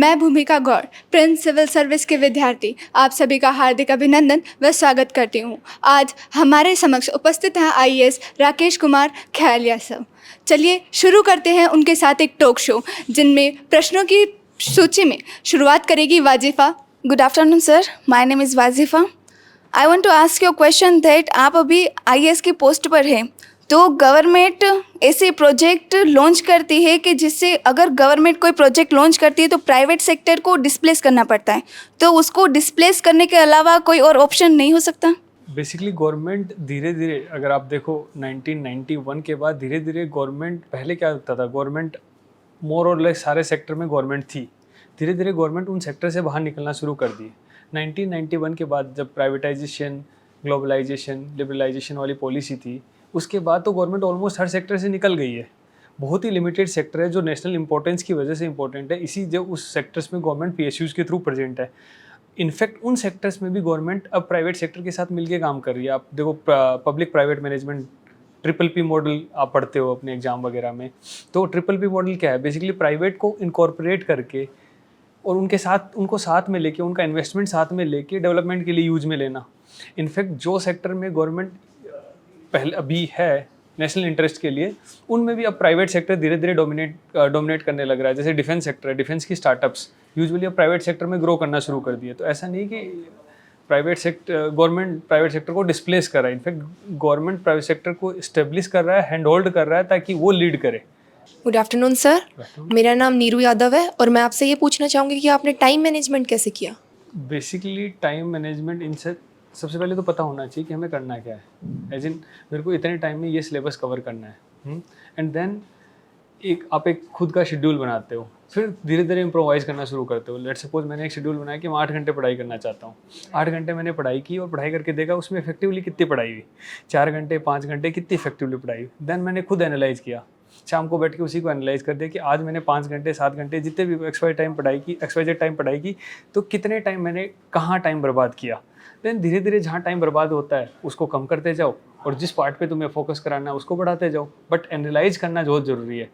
मैं भूमिका Gaur, Prince civil service के विद्यार्थी आप सभी का हार्दिक अभिनंदन व स्वागत करती हूँ। आज हमारे समक्ष उपस्थित हैं आईएएस राकेश कुमार खैलिया सर। चलिए शुरू करते हैं उनके साथ एक टॉक शो जिनमें प्रश्नों की सूची में शुरुआत करेगी Wazifa. Good afternoon sir, my name is Wazifa. I want to ask you question that आप अभी आईएएस की पोस्ट पर हैं, तो गवर्नमेंट ऐसे प्रोजेक्ट लॉन्च करती है कि जिससे अगर गवर्नमेंट कोई प्रोजेक्ट लॉन्च करती है तो प्राइवेट सेक्टर को डिस्प्लेस करना पड़ता है, तो उसको डिस्प्लेस करने के अलावा कोई और ऑप्शन नहीं हो सकता? बेसिकली गवर्नमेंट धीरे धीरे, अगर आप देखो 1991 के बाद धीरे धीरे गवर्नमेंट, पहले क्या होता था, गवर्नमेंट मोर और लेस सारे सेक्टर में गवर्नमेंट थी। धीरे धीरे गवर्नमेंट उन सेक्टर से बाहर निकलना शुरू कर दी। 1991 के बाद जब प्राइवेटाइजेशन, ग्लोबलाइजेशन, लिबरलाइजेशन वाली पॉलिसी थी, उसके बाद तो गवर्नमेंट ऑलमोस्ट हर सेक्टर से निकल गई है। बहुत ही लिमिटेड सेक्टर है जो नेशनल इंपॉर्टेंस की वजह से इंपॉर्टेंट है, इसी जो उस सेक्टर्स में गवर्नमेंट पीएसयूज के थ्रू प्रेजेंट है। इनफैक्ट उन सेक्टर्स में भी गवर्नमेंट अब प्राइवेट सेक्टर के साथ मिलके काम कर रही है। आप देखो public private management, triple P model आप पढ़ते हो अपने एग्जाम वगैरह में। तो ट्रिपल पी मॉडल क्या है? बेसिकली प्राइवेट को इनकॉर्पोरेट करके और उनको साथ में लेके, उनका इन्वेस्टमेंट साथ में लेके डेवलपमेंट के लिए यूज में लेना। इनफैक्ट जो सेक्टर में गवर्नमेंट पहले अभी है नेशनल इंटरेस्ट के लिए, उनमें भी अब प्राइवेट सेक्टर धीरे धीरे डोमिनेट करने लग रहा है। जैसे डिफेंस सेक्टर है, डिफेंस की स्टार्टअप्स यूजुअली अब प्राइवेट सेक्टर में ग्रो करना शुरू कर दिए। तो ऐसा नहीं कि गवर्नमेंट प्राइवेट सेक्टर को डिस्प्लेस कर रहा है। इनफैक्ट गवर्नमेंट प्राइवेट सेक्टर को इस्टेब्लिश कर रहा है, हैंड होल्ड कर रहा है, ताकि वो लीड करे। गुड आफ्टरनून सर, मेरा नाम नीरू यादव है और मैं आपसे ये पूछना चाहूँगी कि आपने टाइम मैनेजमेंट कैसे किया? बेसिकली टाइम मैनेजमेंट इनसे सबसे पहले तो पता होना चाहिए कि हमें करना क्या है। एज इन मेरे को इतने टाइम में ये सिलेबस कवर करना है, एंड देन आप एक खुद का शेड्यूल बनाते हो, फिर धीरे धीरे इम्प्रोवाइज करना शुरू करते हो। लेट्स सपोज मैंने एक शेड्यूल बनाया कि मैं 8 घंटे पढ़ाई करना चाहता हूँ। 8 घंटे मैंने पढ़ाई की और पढ़ाई करके देखा उसमें इफेक्टिवली कितनी पढ़ाई हुई, 4 घंटे 5 घंटे कितनी इफेक्टिवली पढ़ाई हुई। देन मैंने खुद एनालाइज किया, शाम को बैठ के उसी को एनालाइज कर दिया कि आज मैंने 5 घंटे 7 घंटे जितने भी XYZ टाइम पढ़ाई की, तो कितने टाइम मैंने कहाँ टाइम बर्बाद किया। देन धीरे धीरे जहाँ टाइम बर्बाद होता है उसको कम करते जाओ और जिस पार्ट पे तुम्हें फोकस कराना है उसको बढ़ाते जाओ। बट एनालाइज करना बहुत ज़रूरी है।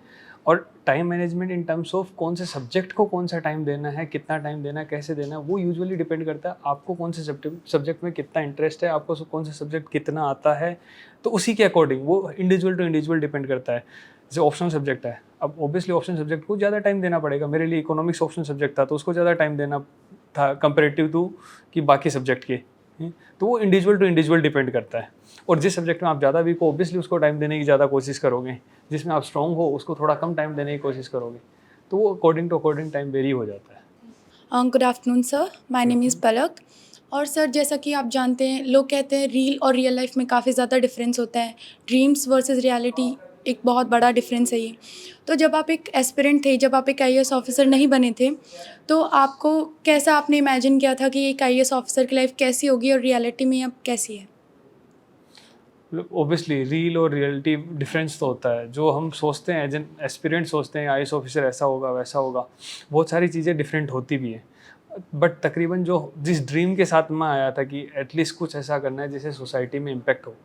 और time management in terms of कौन से सब्जेक्ट को कौन सा टाइम देना है, कितना टाइम देना है, कैसे देना है, वो यूजुअली डिपेंड करता है आपको कौन से सब्जेक्ट में कितना इंटरेस्ट है, आपको कौन सा सब्जेक्ट कितना आता है। तो उसी के अकॉर्डिंग वो इंडिविजुअल टू इंडिविजुअल डिपेंड करता है। जैसे ऑप्शनल सब्जेक्ट है, अब ऑब्वियसली ऑप्शनल सब्जेक्ट को ज़्यादा टाइम देना पड़ेगा। मेरे लिए इकोनॉमिक्स ऑप्शनल सब्जेक्ट था तो उसको ज़्यादा टाइम देना था कंपेरेटिव टू कि बाकी सब्जेक्ट के। तो वो इंडिविजुअल टू इंडिविजुअल डिपेंड करता है। और जिस सब्जेक्ट में आप ज़्यादा वीक हो, ऑब्वियसली उसको टाइम देने की ज़्यादा कोशिश करोगे। जिसमें आप स्ट्रॉन्ग हो उसको थोड़ा कम टाइम देने की कोशिश करोगे। तो वो अकॉर्डिंग टाइम वेरी हो जाता है। Good afternoon sir, my name is Palak. और सर जैसा कि आप जानते हैं, लोग कहते हैं रील और रियल लाइफ में काफ़ी ज़्यादा डिफरेंस होता है। ड्रीम्स वर्सेस रियलिटी एक बहुत बड़ा डिफरेंस है ये। तो जब आप एक एस्पिरेंट थे, जब आप एक आईएएस ऑफिसर नहीं बने थे, तो आपको कैसा आपने इमेजिन किया था कि एक आईएएस ऑफिसर की लाइफ कैसी होगी और रियलिटी में अब कैसी है? ऑब्वियसली रील और रियलिटी डिफरेंस तो होता है। जो हम सोचते हैं एज एन एस्पिरेंट, सोचते हैं आईएएस ऑफिसर ऐसा होगा वैसा होगा, बहुत सारी चीज़ें डिफरेंट होती भी हैं। बट तकरीबन जो जिस ड्रीम के साथ मैं आया था कि एटलीस्ट कुछ ऐसा करना है जिससे सोसाइटी में इम्पैक्ट हो,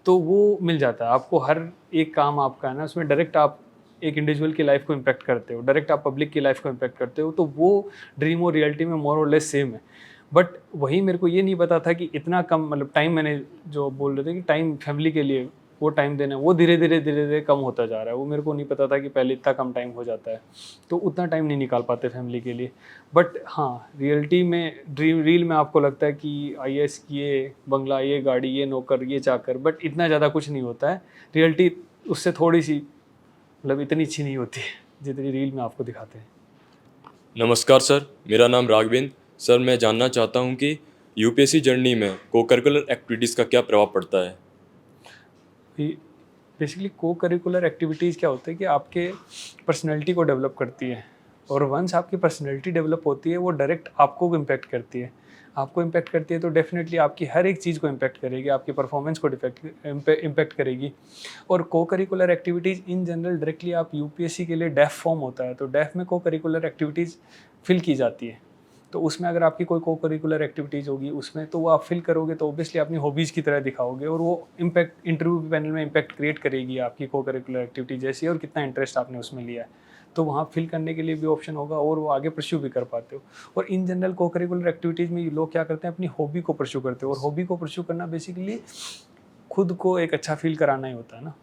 तो वो मिल जाता है आपको। हर एक काम आपका है ना, उसमें डायरेक्ट आप एक इंडिविजुअल की लाइफ को इम्पैक्ट करते हो, डायरेक्ट आप पब्लिक की लाइफ को इम्पैक्ट करते हो। तो वो ड्रीम और रियलिटी में मोर और लेस सेम है। बट वही मेरे को ये नहीं पता था कि इतना कम, मतलब टाइम, मैंने जो बोल रहे थे कि टाइम फैमिली के लिए वो टाइम देना, वो धीरे धीरे कम होता जा रहा है। वो मेरे को नहीं पता था कि पहले इतना कम टाइम हो जाता है, तो उतना टाइम नहीं निकाल पाते फैमिली के लिए। बट हाँ, रियलिटी में रील में आपको लगता है कि आईएएस ये बंगला, ये गाड़ी, ये नौकर, ये चाकर, बट इतना ज़्यादा कुछ नहीं होता है। रियलिटी उससे थोड़ी सी, मतलब इतनी अच्छी नहीं होती है जितनी रील में आपको दिखाते हैं। नमस्कार सर, मेरा नाम राघवेंद्र। सर, मैं जानना चाहता हूं कि यूपीएससी जर्नी में को करिकुलर एक्टिविटीज़ का क्या प्रभाव पड़ता है? बेसिकली को करिकुलर एक्टिविटीज़ क्या होता है कि आपके पर्सनैलिटी को डेवलप करती है। और वंस आपकी पर्सनैलिटी डेवलप होती है, वो डायरेक्ट आपको इम्पैक्ट करती है। आपको इम्पैक्ट करती है तो डेफिनेटली आपकी हर एक चीज़ को इम्पैक्ट करेगी, आपकी परफॉर्मेंस को इम्पैक्ट करेगी। और को curricular activities in general directly आप यूपीएससी के लिए डेफ फॉर्म होता है, तो डेफ में को करिकुलर एक्टिविटीज़ फिल की जाती है। तो उसमें अगर आपकी कोई को करिकुलर एक्टिविटीज़ होगी उसमें, तो वो आप फिल करोगे तो ऑब्वियसली अपनी हॉबीज़ की तरह दिखाओगे, और वो इम्पैक्ट इंटरव्यू पैनल में इम्पैक्ट क्रिएट करेगी आपकी को करिकुलर एक्टिविटी जैसी और कितना इंटरेस्ट आपने उसमें लिया है। तो वहाँ फिल करने के लिए भी ऑप्शन होगा और वो आगे परस्यू भी कर पाते हो। और इन जनरल को करिकुलर एक्टिविटीज़ में लोग क्या करते हैं, अपनी हॉबी को परस्यू करते हो, और हॉबी को परस्यू करना बेसिकली खुद को एक अच्छा फील कराना ही होता है ना,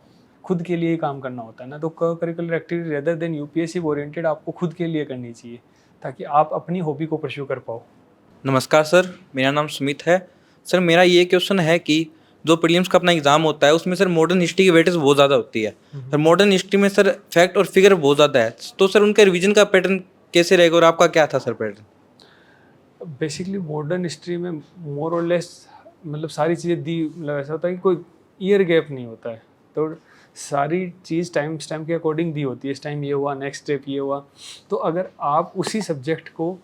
खुद के लिए ही काम करना होता है ना। तो curricular activity rather than UPSC oriented आपको खुद के लिए करनी चाहिए, ताकि आप अपनी हॉबी को परस्यू कर पाओ। नमस्कार सर, मेरा नाम सुमित है। सर मेरा ये क्वेश्चन है कि जो प्रीलिम्स का अपना एग्ज़ाम होता है उसमें सर मॉडर्न हिस्ट्री की वेटेज बहुत ज़्यादा होती है, और मॉडर्न हिस्ट्री में सर फैक्ट और फिगर बहुत ज़्यादा है, तो सर उनके रिवीजन का पैटर्न कैसे रहेगा और आपका क्या था sir pattern? Basically modern history में मोर और लेस मतलब सारी चीज़ें दी, मतलब ऐसा होता है कि कोई ईयर गैप नहीं होता है, तो सारी चीज़ टाइम के अकॉर्डिंग दी होती है। इस टाइम ये हुआ, नेक्स्ट स्टेप ये हुआ। तो अगर आप उसी सब्जेक्ट को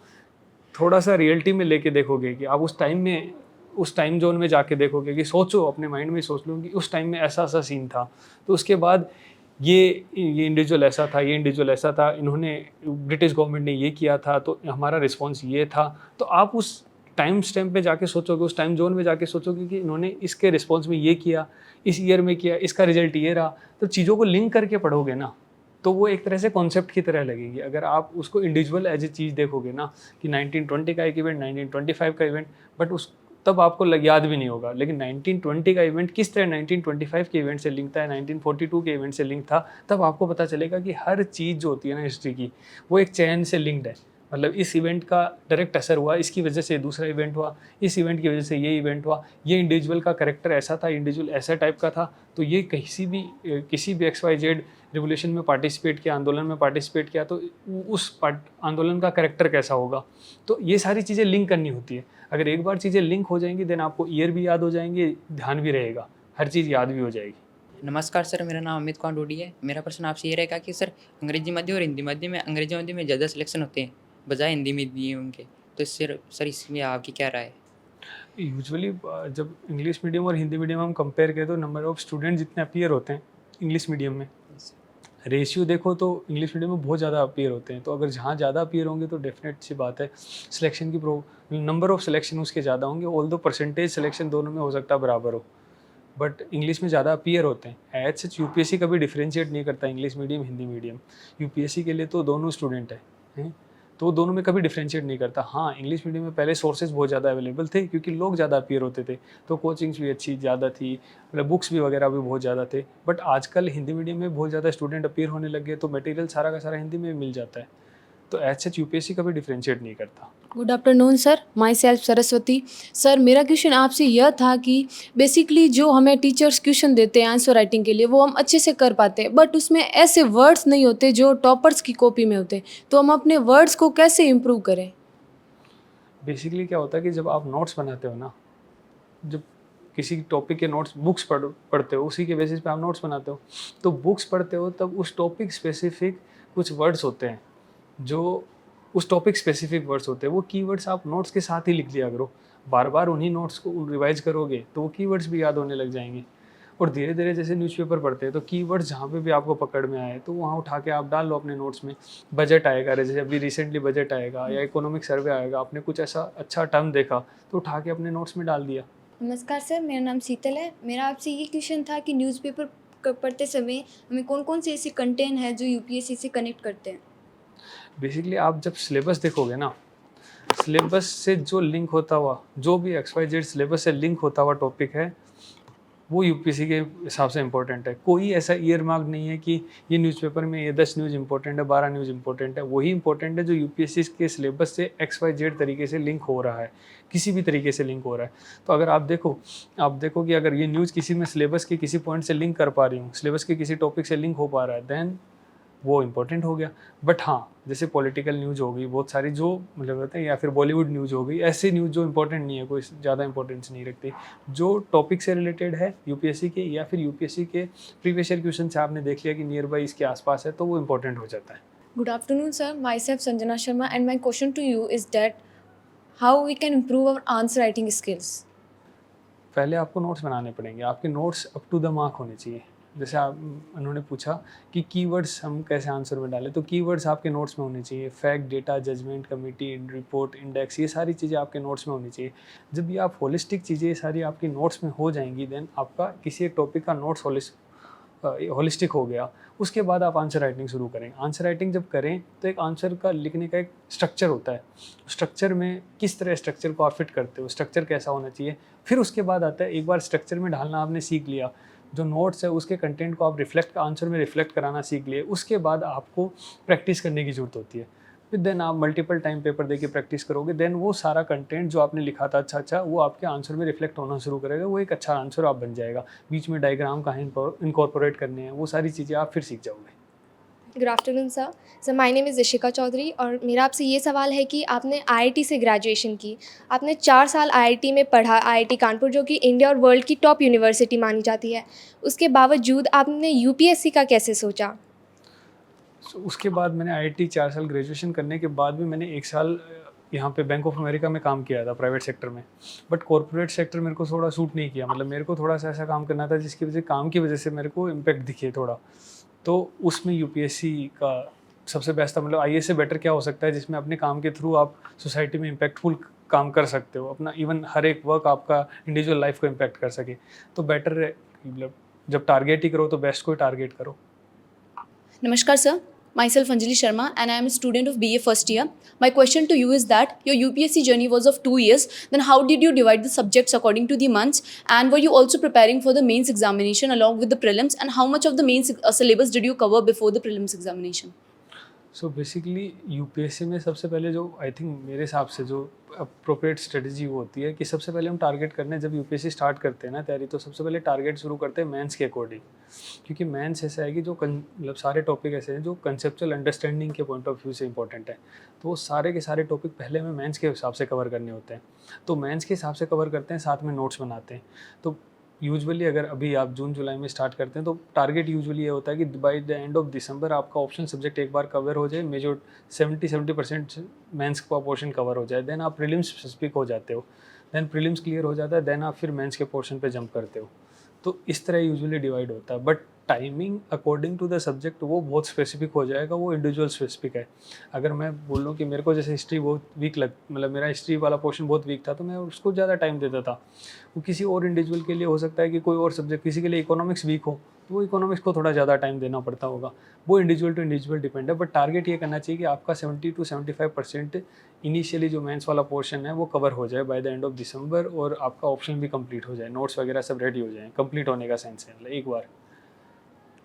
थोड़ा सा रियलिटी में लेके देखोगे, कि आप उस टाइम जोन में जाके देखोगे, कि सोचो, अपने माइंड में सोच लो कि उस टाइम में ऐसा सीन था, तो उसके बाद ये इंडिविजुअल ऐसा था, ये इंडिविजुअल ऐसा था, इन्होंने ब्रिटिश गवर्नमेंट ने ये किया था, तो हमारा रिस्पॉन्स ये था। तो आप उस टाइम स्टैम्प पे जाके सोचोगे, उस टाइम जोन में जाके सोचोगे कि इन्होंने इसके रिस्पॉन्स में ये किया, इस ईयर में किया, इसका रिजल्ट ये रहा। तो चीज़ों को लिंक करके पढ़ोगे ना, तो वो एक तरह से कॉन्सेप्ट की तरह लगेगी। अगर आप उसको इंडिविजुअल एज ए चीज़ देखोगे ना, कि 1920 का एक इवेंट, 1925 का इवेंट, बट उस तब आपको याद भी नहीं होगा। लेकिन 1920 का इवेंट किस तरह 1925 के इवेंट से लिंक था, 1942 के इवेंट से लिंक था, तब आपको पता चलेगा कि हर चीज़ जो होती है ना हिस्ट्री की, वो एक चैन से लिंक्ड है। मतलब इस इवेंट का डायरेक्ट असर हुआ, इसकी वजह से दूसरा इवेंट हुआ, इस इवेंट की वजह से ये इवेंट हुआ, ये इंडिविजुअल का कैरेक्टर ऐसा था, इंडिविजुअल ऐसा टाइप का था, तो ये किसी भी XYZ रिवोल्यूशन में पार्टिसिपेट किया, आंदोलन में पार्टिसिपेट किया, तो उस आंदोलन का कैरेक्टर कैसा होगा। तो ये सारी चीज़ें लिंक करनी होती है। अगर एक बार चीज़ें लिंक हो जाएंगी, देन आपको ईयर भी याद हो जाएंगे, ध्यान भी रहेगा, हर चीज़ याद भी हो जाएगी। नमस्कार सर, मेरा नाम अमित कुमार डोडी है। मेरा प्रश्न आपसे ये रहेगा कि सर अंग्रेजी मध्य और हिंदी मध्य में, अंग्रेजी मध्य में ज़्यादा सिलेक्शन होते हैं बजाय हिंदी में दिए उनके, तो सर इसमें आपकी क्या राय है? यूजुअली जब इंग्लिश मीडियम और हिंदी मीडियम हम कंपेयर करें, तो नंबर ऑफ स्टूडेंट जितने अपीयर होते हैं इंग्लिश मीडियम में, रेशियो देखो तो इंग्लिश मीडियम में बहुत ज़्यादा अपीयर होते हैं। तो अगर जहाँ ज़्यादा अपीयर होंगे तो डेफिनेट सी बात है, सिलेक्शन की नंबर ऑफ सिलेक्शन उसके ज़्यादा होंगे। ऑल दो परसेंटेज सिलेक्शन दोनों में हो सकता है बराबर हो, बट इंग्लिश में ज़्यादा अपीयर होते हैं। एज सच यूपीएससी कभी डिफ्रेंशिएट नहीं करता English medium Hindi medium. UPSC के लिए तो दोनों स्टूडेंट हैं, तो दोनों में कभी डिफ्रेंशिएट नहीं करता। हाँ, इंग्लिश मीडियम में पहले सोर्सेज बहुत ज़्यादा अवेलेबल थे, क्योंकि लोग ज़्यादा अपीयर होते थे, तो कोचिंग्स भी अच्छी ज़्यादा थी, मतलब बुक्स भी वगैरह भी बहुत ज़्यादा थे। बट आजकल हिंदी मीडियम में बहुत ज़्यादा स्टूडेंट अपीयर होने लगे, तो मटेरियल सारा का सारा हिंदी में मिल जाता है। तो एज सच यूपीएससी कभी डिफ्रेंशिएट नहीं करता। Good afternoon sir, my self Saraswati. Sir मेरा क्वेश्चन आपसे यह था कि बेसिकली जो हमें टीचर्स क्वेश्चन देते हैं आंसर राइटिंग के लिए, वो हम अच्छे से कर पाते हैं, बट उसमें ऐसे वर्ड्स नहीं होते जो टॉपर्स की कॉपी में होते, तो हम अपने वर्ड्स को कैसे इम्प्रूव करें? बेसिकली क्या होता है कि जब आप नोट्स बनाते हो ना, जब किसी टॉपिक के नोट्स बुक्स पढ़ते हो, उसी के बेसिस पे आप नोट्स बनाते हो। तो बुक्स पढ़ते हो तब उस टॉपिक स्पेसिफिक कुछ वर्ड्स होते हैं, जो उस टॉपिक स्पेसिफिक वर्ड्स होते हैं, वो कीवर्ड्स आप नोट्स के साथ ही लिख लिया करो। बार बार उन्हीं नोट्स को रिवाइज करोगे तो वो कीवर्ड्स भी याद होने लग जाएंगे। और धीरे धीरे जैसे न्यूज़पेपर पढ़ते हैं, तो कीवर्ड्स जहाँ पे भी आपको पकड़ में आए तो वहाँ उठा के आप डाल लो अपने नोट्स में। बजट आएगा, जैसे अभी रिसेंटली बजट आएगा या इकोनॉमिक सर्वे आएगा, आपने कुछ ऐसा अच्छा टर्म देखा तो उठा के अपने नोट्स में डाल दिया। नमस्कार सर, मेरा नाम शीतल है। मेरा आपसे ये क्वेश्चन था कि न्यूज़पेपर पढ़ते समय हमें कौन कौन से ऐसे कंटेंट हैं जो यूपीएससी से कनेक्ट करते हैं? बेसिकली आप जब सिलेबस देखोगे ना, सिलेबस से जो लिंक होता हुआ, जो भी XYZ सिलेबस से लिंक होता हुआ टॉपिक है, वो यूपीएससी के हिसाब से इम्पोर्टेंट है। कोई ऐसा ईयर मार्क नहीं है कि ये न्यूज़पेपर में ये 10 न्यूज़ इंपॉर्टेंट है, 12 न्यूज़ इंपॉर्टेंट है। वही इंपॉर्टेंट है जो यूपीएससी के सिलेबस से XYZ तरीके से लिंक हो रहा है, किसी भी तरीके से लिंक हो रहा है। तो अगर आप देखो कि अगर ये न्यूज़ किसी में सिलेबस के किसी पॉइंट से लिंक कर पा रही हूँ, सिलेबस के किसी टॉपिक से लिंक हो पा रहा है, देन वो इम्पोर्टेंट हो गया। बट हाँ, जैसे पॉलिटिकल न्यूज़ हो गई बहुत सारी, जो मतलब होते हैं, या फिर बॉलीवुड न्यूज़ हो गई, ऐसी न्यूज़ जो इंपॉर्टेंट नहीं है, कोई ज़्यादा इंपॉर्टेंस नहीं रखती, जो टॉपिक से रिलेटेड है यूपीएससी के, या फिर यूपीएससी के प्रीवियस ईयर क्वेश्चन से आपने देख लिया कि नियर बाई इसके आसपास है, तो वो इंपॉर्टेंट हो जाता है। Good afternoon sir, myself Sanjana Sharma and my question to you is that how we can improve our answer writing skills? पहले आपको नोट्स बनाने पड़ेंगे, आपके notes up to the mark होने चाहिए। जैसे उन्होंने पूछा कि कीवर्ड्स हम कैसे आंसर में डालें, तो कीवर्ड्स आपके नोट्स में होने चाहिए। Fact, data, judgment, committee, report, index, ये सारी चीज़ें आपके नोट्स में होनी चाहिए। जब ये आप होलिस्टिक चीज़ें सारी आपकी नोट्स में हो जाएंगी, देन आपका किसी एक टॉपिक का नोट्स होलिस्टिक हो गया। उसके बाद आप आंसर राइटिंग शुरू करें। आंसर राइटिंग जब करें तो एक आंसर का लिखने का एक स्ट्रक्चर होता है, स्ट्रक्चर में किस तरह स्ट्रक्चर को आप फिट करते हो, स्ट्रक्चर कैसा होना चाहिए। फिर उसके बाद आता है, एक बार स्ट्रक्चर में ढालना आपने सीख लिया, जो नोट्स है उसके कंटेंट को आप आंसर में रिफ्लेक्ट कराना सीख लिए, उसके बाद आपको प्रैक्टिस करने की ज़रूरत होती है। फिर देन आप मल्टीपल टाइम पेपर देके प्रैक्टिस करोगे, देन वो सारा कंटेंट जो आपने लिखा था अच्छा वो आपके आंसर में रिफ्लेक्ट होना शुरू करेगा, वो एक अच्छा आंसर आप बन जाएगा। बीच में डायग्राम कहाँ इनकॉर्पोरेट करने हैं, वो सारी चीज़ें आप फिर सीख जाओगे। Good afternoon sir. Sir my name is Ishika Chaudhary और मेरा आपसे ये सवाल है कि आपने आईआईटी से ग्रेजुएशन की, आपने 4 साल आईआईटी में पढ़ा, आईआईटी कानपुर जो कि इंडिया और वर्ल्ड की टॉप यूनिवर्सिटी मानी जाती है। उसके बावजूद आपने यूपीएससी का कैसे सोचा? उसके बाद मैंने आईआईटी 4 साल ग्रेजुएशन करने के बाद भी मैंने 1 साल यहाँ पे बैंक ऑफ अमेरिका में काम किया था प्राइवेट सेक्टर में, बट कॉर्पोरेट सेक्टर मेरे को थोड़ा सूट नहीं किया। मतलब मेरे को थोड़ा सा ऐसा काम करना था जिसकी वजह काम की वजह से मेरे को इम्पैक्ट दिखे थोड़ा, तो उसमें यूपीएससी का सबसे बेस्ट था। मतलब आईएएस से बेटर क्या हो सकता है जिसमें अपने काम के थ्रू आप सोसाइटी में इम्पैक्टफुल काम कर सकते हो, अपना इवन हर एक वर्क आपका इंडिविजुअल लाइफ को इम्पैक्ट कर सके। तो बेटर है मतलब जब टारगेट ही करो तो बेस्ट को ही टारगेट करो। Namaskar, sir. Myself Anjali Sharma, and I am a student of BA first year. My question to you is that your UPSC journey was of 2 years. Then, how did you divide the subjects according to the months? And were you also preparing for the mains examination along with the prelims? And how much of the mains syllabus did you cover before the prelims examination? So basically UPSC में सबसे पहले जो I think मेरे हिसाब से जो appropriate strategy वो होती है कि सबसे पहले हम टारगेट करने हैं, जब यूपीएससी स्टार्ट करते हैं ना तैयारी, तो सबसे पहले टारगेट शुरू करते हैं मेंस के अकॉर्डिंग, क्योंकि मेंस ऐसा है कि जो मतलब सारे टॉपिक ऐसे हैं जो कंसेप्चुअल अंडरस्टैंडिंग के पॉइंट ऑफ व्यू से इंपॉर्टेंट है, तो वो सारे के सारे टॉपिक पहले हमें मेंस के हिसाब से कवर करने होते हैं। तो मेंस के हिसाब से कवर करते हैं, साथ में नोट्स बनाते हैं। तो यूजुअली अगर अभी आप जून जुलाई में स्टार्ट करते हैं तो टारगेट यूजुअली ये होता है कि by the end of December आपका ऑप्शनल सब्जेक्ट एक बार कवर हो जाए, मेजर 70% मेंस का पोर्शन कवर हो जाए, देन आप प्रीलिम्स स्पेसिफिक हो जाते हो, देन प्रीलिम्स क्लियर हो जाता है, देन आप फिर मेंस के पोर्शन पे जंप करते हो। तो इस तरह यूजुअली डिवाइड होता है, but timing according to the subject वो बहुत स्पेसिफिक हो जाएगा, वो इंडिविजुअल स्पेसिफिक है। अगर मैं बोल लूँ कि मेरे को जैसे हिस्ट्री बहुत वीक मतलब मेरा हिस्ट्री वाला पोर्शन बहुत वीक था तो मैं उसको ज़्यादा टाइम देता था। वो किसी और इंडिविजुअल के लिए हो सकता है कि कोई और सब्जेक्ट, किसी के लिए इकोनॉमिक्स वीक हो तो वो इकोनॉमिक्स को थोड़ा ज़्यादा टाइम देना पड़ता होगा। वो इंडिविजुअल टू इंडिविजुअल डिपेंड है, बट टारगेट ये करना चाहिए कि आपका 70 to 75% इनिशियली जो मेंस वाला पोर्शन है वो कवर हो जाए by the end of December, और आपका ऑप्शन भी कंप्लीट हो जाए, नोट्स वगैरह सब रेडी हो जाए। कंप्लीट होने का सेंस है मतलब एक बार।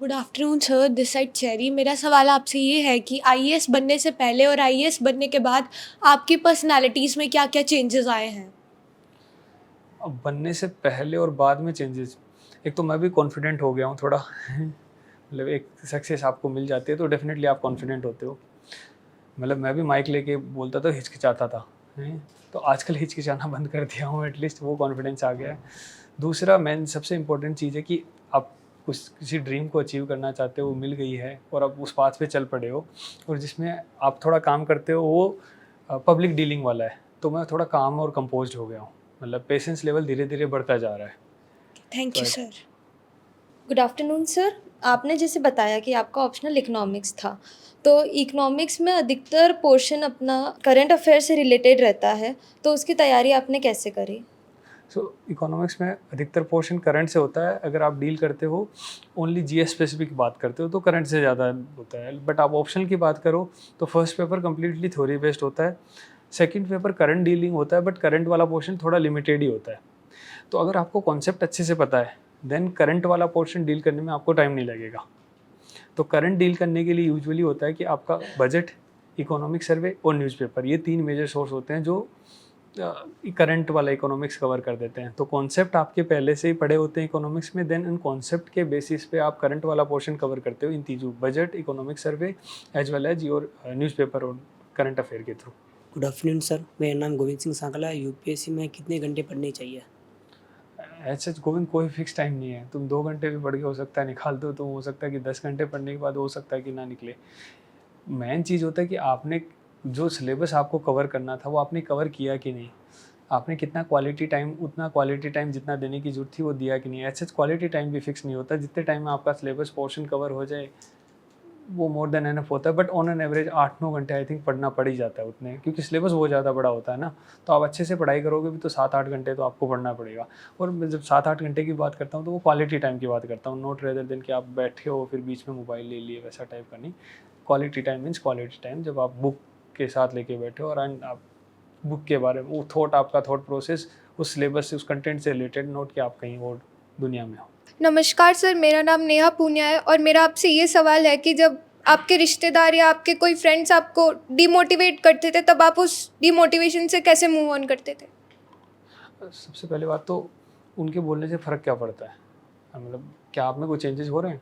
Good afternoon sir, this side Cherry. मेरा सवाल आपसे ये है कि आईएएस बनने से पहले और आईएएस बनने के बाद आपकी पर्सनालिटीज़ में क्या क्या चेंजेस आए हैं? अब बनने से पहले और बाद में चेंजेस, एक तो मैं भी कॉन्फिडेंट हो गया हूँ थोड़ा मतलब एक सक्सेस आपको मिल जाती है तो डेफिनेटली आप कॉन्फिडेंट होते हो। मतलब मैं भी माइक लेके बोलता था, हिचकिचाता था, तो आजकल हिचकिचाना बंद कर दिया हूँ, एटलीस्ट वो कॉन्फिडेंस आ गया है। दूसरा मेन सबसे इम्पोर्टेंट चीज़ है कि आप किसी ड्रीम को अचीव करना चाहते हो, वो मिल गई है और आप उस पाथ पे चल पड़े हो, और जिसमें आप थोड़ा काम करते हो वो पब्लिक डीलिंग वाला है, तो मैं थोड़ा काम और कंपोज्ड हो गया हूँ। मतलब पेशेंस लेवल धीरे धीरे बढ़ता जा रहा है। Thank you sir. Good afternoon sir. आपने जैसे बताया कि आपका ऑप्शनल इकोनॉमिक्स था, तो इकोनॉमिक्स में अधिकतर पोर्शन अपना करंट अफेयर से रिलेटेड रहता है, तो उसकी तैयारी आपने कैसे करी? सो इकोनॉमिक्स में अधिकतर पोर्शन करंट से होता है। अगर आप डील करते हो ओनली जीएस स्पेसिफिक बात करते हो तो करंट से ज़्यादा होता है, बट आप ऑप्शनल की बात करो तो first paper completely theory based होता है, सेकंड पेपर करंट डीलिंग होता है, बट करंट वाला पोर्शन थोड़ा लिमिटेड ही होता है। तो अगर आपको कॉन्सेप्ट अच्छे से पता है देन करंट वाला पोर्शन डील करने में आपको टाइम नहीं लगेगा। तो करंट डील करने के लिए यूजुअली होता है कि आपका बजट, इकोनॉमिक सर्वे और न्यूज़पेपर, ये 3 मेजर सोर्स होते हैं जो करंट वाला इकोनॉमिक्स कवर कर देते हैं। तो कॉन्सेप्ट आपके पहले से ही पढ़े होते हैं इकोनॉमिक्स में, देन उन कॉन्सेप्ट के बेसिस पे आप करंट वाला पोर्शन कवर करते हो इन तीनों, budget, economic survey as well as your newspaper और करंट अफेयर के थ्रू। गुड आफ्टरनून सर, मेरा नाम गोविंद सिंह सांकला है। यूपीएससी में कितने घंटे पढ़ने चाहिए? ऐसे गोविंद कोई फिक्स टाइम नहीं है, तुम 2 घंटे भी पढ़ के हो सकता है निकाल दो, तो हो सकता है कि 10 घंटे पढ़ने के बाद हो सकता है कि ना निकले। मेन चीज़ होता है कि आपने जो सिलेबस आपको कवर करना था वो आपने कवर किया कि नहीं, आपने कितना क्वालिटी टाइम, उतना क्वालिटी टाइम जितना देने की जरूरत थी वो दिया कि नहीं। ऐसे क्वालिटी टाइम भी फिक्स नहीं होता, जितने टाइम में आपका सिलेबस पोर्शन कवर हो जाए वो मोर देन एनफ होता है, बट ऑन एन एवरेज 8-9 घंटे आई थिंक पढ़ना पड़ ही जाता है उतने, क्योंकि सिलेबस बहुत ज़्यादा बड़ा होता है ना। तो आप अच्छे से पढ़ाई करोगे भी तो 7-8 घंटे तो आपको पढ़ना पड़ेगा। और मैं जब 7-8 घंटे की बात करता हूँ तो वो क्वालिटी टाइम की बात करता हूँ, नॉट रेदर देन कि आप बैठे हो फिर बीच में मोबाइल ले लिए, वैसा टाइप का नहीं। Quality time means quality time जब आप बुक के साथ लेके बैठे हो और आप बुक के बारे में वो आपका थॉट प्रोसेस उस सिलेबस से, उस कंटेंट से रिलेटेड, नोट कि आप कहीं और दुनिया में हो। नमस्कार सर, मेरा नाम नेहा पूनिया है और मेरा आपसे ये सवाल है कि जब आपके रिश्तेदार या आपके कोई फ्रेंड्स आपको डिमोटिवेट करते थे तब आप उस डिमोटिवेशन से कैसे मूव ऑन करते थे? सबसे पहले बात तो उनके बोलने से फ़र्क क्या पड़ता है, मतलब क्या आप में कोई चेंजेस हो रहे हैं,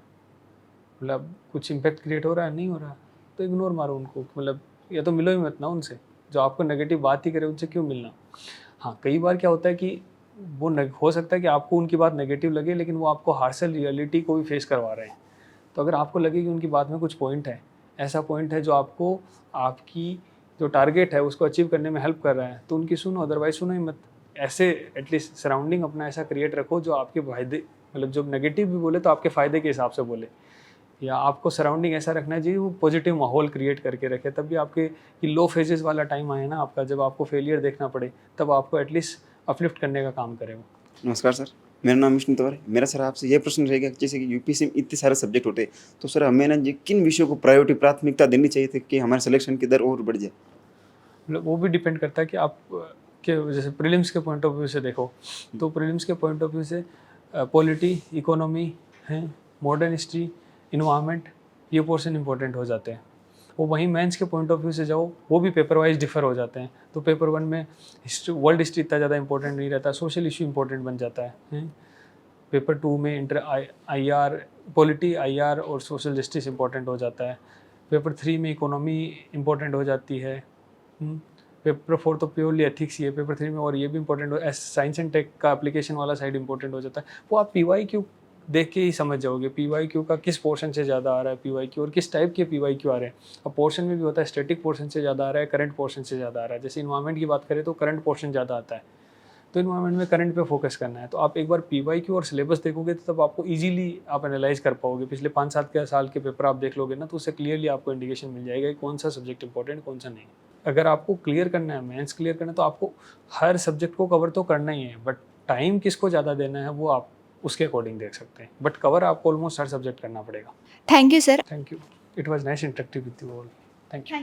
मतलब कुछ इम्पैक्ट क्रिएट हो रहा है, नहीं हो रहा, तो इग्नोर मारो उनको। मतलब या तो मिलो ही मत ना उनसे, जो आपको नेगेटिव बात ही करे उनसे क्यों मिलना। हाँ, कई बार क्या होता है कि वो हो सकता है कि आपको उनकी बात नेगेटिव लगे लेकिन वो आपको हार्शल रियलिटी को भी फेस करवा रहे हैं। तो अगर आपको लगे कि उनकी बात में कुछ पॉइंट है, ऐसा पॉइंट है जो आपको आपकी जो टारगेट है उसको अचीव करने में हेल्प कर रहा है, तो उनकी सुनो, अदरवाइज सुनो ही मत। ऐसे एटलीस्ट सराउंडिंग अपना ऐसा क्रिएट रखो जो आपके फायदे, मतलब जो नेगेटिव भी बोले तो आपके फ़ायदे के हिसाब से बोले, या आपको सराउंडिंग ऐसा रखना चाहिए वो पॉजिटिव माहौल क्रिएट करके रखे। तब भी आपके लो फेजेस वाला टाइम आए ना आपका, जब आपको फेलियर देखना पड़े, तब आपको एटलीस्ट अपलिफ्ट करने का काम करे वो। नमस्कार सर, मेरा नाम विष्णु तंवर है। मेरा सर आपसे ये प्रश्न रहेगा कि जैसे कि यूपीएससी में इतने सारे सब्जेक्ट होते हैं, तो सर हमें ना जी किन विषयों को प्रायोरिटी, प्राथमिकता देनी चाहिए थी कि हमारे सिलेक्शन की दर और बढ़ जाए? मतलब वो भी डिपेंड करता है कि आप के जैसे प्रीलिम्स के पॉइंट ऑफ व्यू से देखो तो प्रीलिम्स के पॉइंट ऑफ व्यू से पॉलिटी, इकोनॉमी है, मॉडर्न हिस्ट्री, इन्वायरमेंट, ये पोर्शन इंपॉर्टेंट हो जाते हैं। वो वहीं मेंस के पॉइंट ऑफ व्यू से जाओ, वो भी पेपर वाइज डिफर हो जाते हैं। तो पेपर 1 में हिस्ट्री, वर्ल्ड हिस्ट्री इतना ज़्यादा इंपॉर्टेंट नहीं रहता, सोशल इशू इंपॉर्टेंट बन जाता है। पेपर 2 में IR, पॉलिटी, IR और सोशल जस्टिस इंपॉर्टेंट हो जाता है। पेपर 3 में इकोनॉमी इंपॉर्टेंट हो जाती है। पेपर 4 तो प्योरली एथिक्स ही है, पेपर 3 में और ये भी इंपॉर्टेंट हो, साइंस एंड टेक का एप्लीकेशन वाला साइड इंपॉर्टेंट हो जाता है। वो आप PYQ देख के ही समझ जाओगे PYQ का किस पोर्शन से ज़्यादा आ रहा है PYQ और किस टाइप के PYQ आ रहे हैं। अब पोर्शन में भी होता है, स्टैटिक पोर्शन से ज़्यादा आ रहा है, करंट पोर्शन से ज़्यादा आ रहा है। जैसे इन्वायरमेंट की बात करें तो करंट पोर्शन ज़्यादा आता है, तो इन्वायरमेंट में करंट पे फोकस करना है। तो आप एक बार PYQ और सिलेबस देखोगे तो तब आपको इजीली आप एनालाइज कर पाओगे। पिछले 5-7 साल के पेपर आप देख लोगे ना, तो उससे क्लियरली आपको इंडिकेशन मिल जाएगा कि कौन सा सब्जेक्ट इंपॉर्टेंट, कौन सा नहीं। अगर आपको क्लियर करना है, मेंस क्लियर करना है, तो आपको हर सब्जेक्ट को कवर तो करना ही है, बट टाइम किसको ज़्यादा देना है वो आप उसके अकॉर्डिंग देख सकते हैं। बट कवर आपको ऑलमोस्ट हर सब्जेक्ट करना पड़ेगा। Thank you sir. Thank you, it was nice interactive with you all. Thank you.